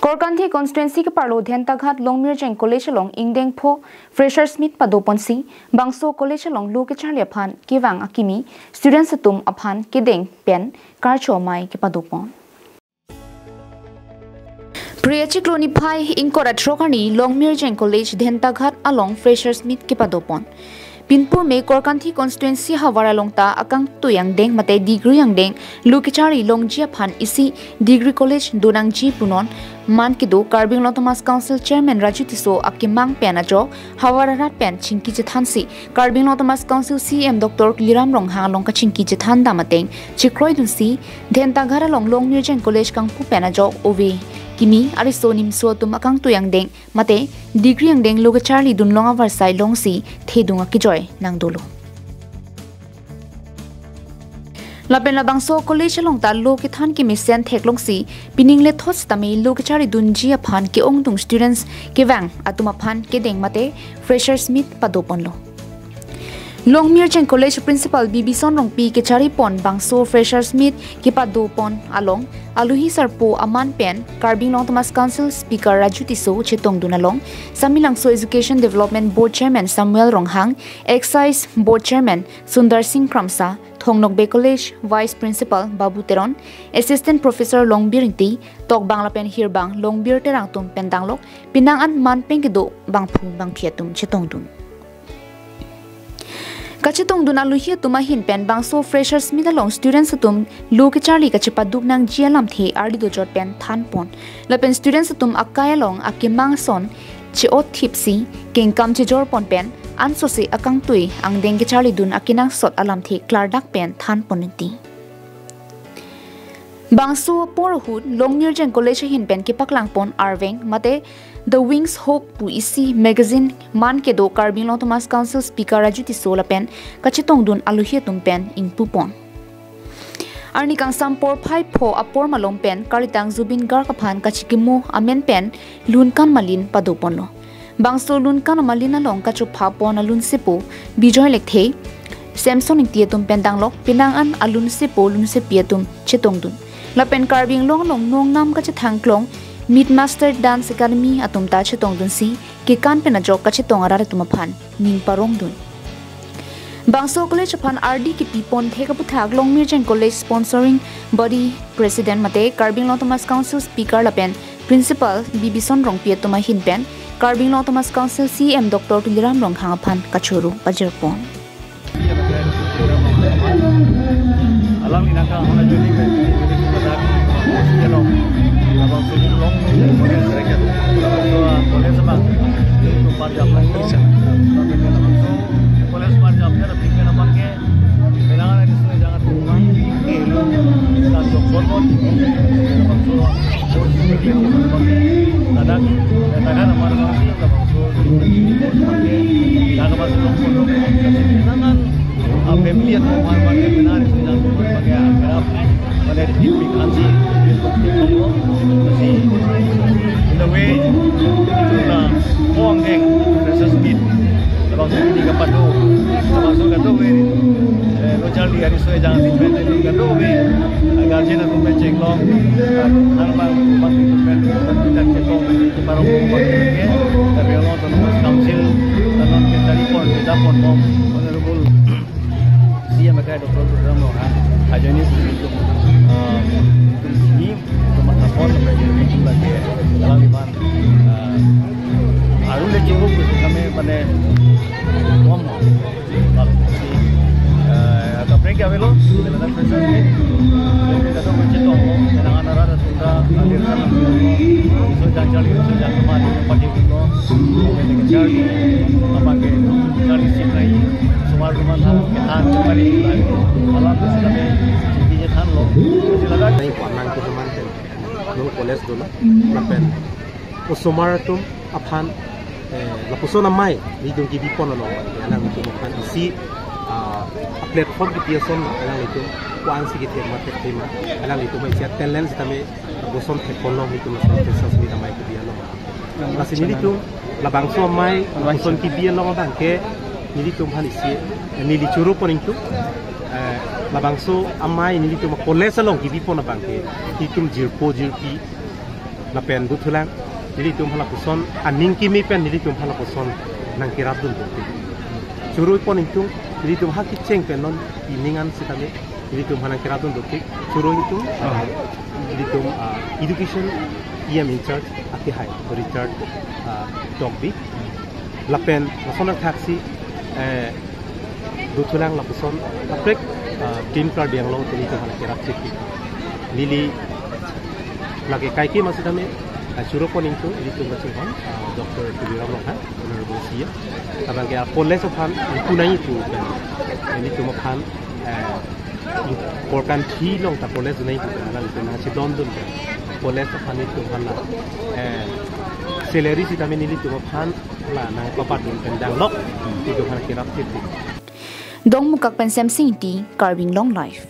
Korkanthi constituency ke parlo Dhentaghat Longmirjeng College along ingdeng pho Freshers Meet padoponsi Bangso College along lu ke charli aphan kiwang akimi students atum aphan kedeng pen karcho mai ke padopon Priyachi Cloni Pai Inkora Trokani Longmirjeng College Dhentaghat along Freshers Meet ke padopon Pinpur me Korkanthi constituency hawara longta akang tuyang deng mate degree yang deng lukichari longjia phan isi degree college dunang ji punon man kido Karbing Thomas Council Chairman Raju Tiso akimang pena jo hawara rat pen chingki jethansi Karbing Thomas Council CM Dr. Liram Rongha longka chingki jethan damateng chikroi dunsi Dhentaghat along Longmirjeng College kangpu pena jo ove Kimi arisonim so tum akang tuyang deng mate degree yang deng loga charli dun longa varsai longsi thedunga kijoy nang dolo Lapen labangso college longta lo ki than ki mission thek longsi piningle thos tami lo ki chari dun ji aphan ki ongtung students ki wang atuma phan ke deng mate freshers meet padopon lo Longmirjeng College Principal BB Son Rongpi ke chari pon bangso freshers meet ki padopon along aluhi sarpo aman pen Karbing Thomas Council Speaker Raju Tiso chetong dunalong Samilangso Education Development Board Chairman Samuel Ronghang Excise Board Chairman Sundar Singh Kramsa Thongnok Bay College Vice Principal Babu Teron Assistant Professor Longbirinti Tok Bangla Pen Hirbang Longbir Terang Tum Pendanglok Pinangan Man Pengido Bangphu Bangphiatum chetong dun Kachetong dun aluhi tumahin pen bangso freshers midalong students atum lu ke charli kachipaduk nang jialam the ardi do jot pen than pon lapen students atum akaya long akimang son chi ot thipsi king kam chi jor pon pen anso se akang tui ang deng ke charli dun akinang sot alam the klardak pen than poniti bangso porhut Longmirjeng College hin pen ki paklang pon arveng mate The Wings Hope pu isi magazine man ke do Karbing Thomas Council Speaker Raju Tiso pen kachitong dun aluhi tum pen ing pupon Arni kang sampor phai pho apor malom pen karitang Zubin Gar kaphan kachikimo amen pen lunkan malin padopon lo bangso lunkan malin along kachu phapon alun sipo bijoy lekthe Samson ing tietum pen danglok pinangan alun sipo lun sepiatum chetong dun lapen Karbing long nong nam ka chithangklong Meet Master Dance Academy atum ta chetong dun si ki kan pena jok ka chetong ara tuma phan ning parong dun Bangso College phan RD ki pipon theka puthak Longmirjeng College sponsoring body president mate Karbing Thomas Council Speaker lapen Principal BB Son Rongpi tuma hin pen Karbing Thomas Council CM Dr. Liram Rongha phan kachuru pajerpon alam inaka hona juni pe abang sujud long kemudian mereka boleh sebab itu panjang lagi tapi kalau boleh sepanjangnya tapi kalau pakai bilangan ini sudah jangan kurang kilo kita jokson kadang amar masih kita jangan masuk long jangan family atau orang yang benar sudah pakai agak pada tipik ansi masih in the way itu uang deng freshers meet langsung di kepado langsung kado we lo cari hari soe jangan dipendek di kado we agar jenak menceng long hal masih dipendek tidak cekong itu baru pakai tapi lo Thomas Council dan mencari pon kita pon honorable dia mereka doktor program lo aja ini ini cuma telepon sampai jadi lagi dalam liman aru le cukup kami pada ngom kalau atau mereka velo dalam proses ini kita tu bercakap dengan arah tunda alir sana sudah cari sudah kemana pakai velo kita cari apa ke cari siapa semua rumah kita kembali lagi alam kami नहीं पढ़ना तो हमारे लोग कॉलेज दोनों लापेन उसमार तुम अफान लापुसो नमाई लीडों की भी पढ़ना लोग अलग तुम अफान इसी प्लेटफॉर्म की पियासन अलग तुम कुआं सी की थे मार्केट थे मा अलग तुम इसे टैलेंट तमें बोसन थे पढ़ना भी तुम प्रोफेसर भी नमाई की बिया लोग लास्ट में तुम लाबांगसो नमाई बोसन की बिया लोग बांग के निरी तुम हन इसी निरी चुरू पढ़िंग तुम labangso amai ni tu college along ki pon bangke hitum jirpo jirpi la pen du thulang nili tum hala puson aning kimi pen nili tum hala puson nang kirap dun ti churui pon intung nili tum ha ki cheng pen non iningan sitame nili tum hala kirap dun ti churui intung nili tum education em in charge ati hai Richard Dogby la pen la sonang taxi du thulang la puson aprek team car biang long nili tum hala kirap ti nili lagi kaiki masih kami suruh poning tu itu macam kan Dr. Tubiram Lohan Honorable Sia abang kaya college of han punai itu kan ini tu makan korkan thi long tak college nai itu kan itu nasi London kan college of han itu han lah salary si kami ini tu makan lah nang papat dan dang lok itu han kirap tip dong mukak pensem sing ti carving long life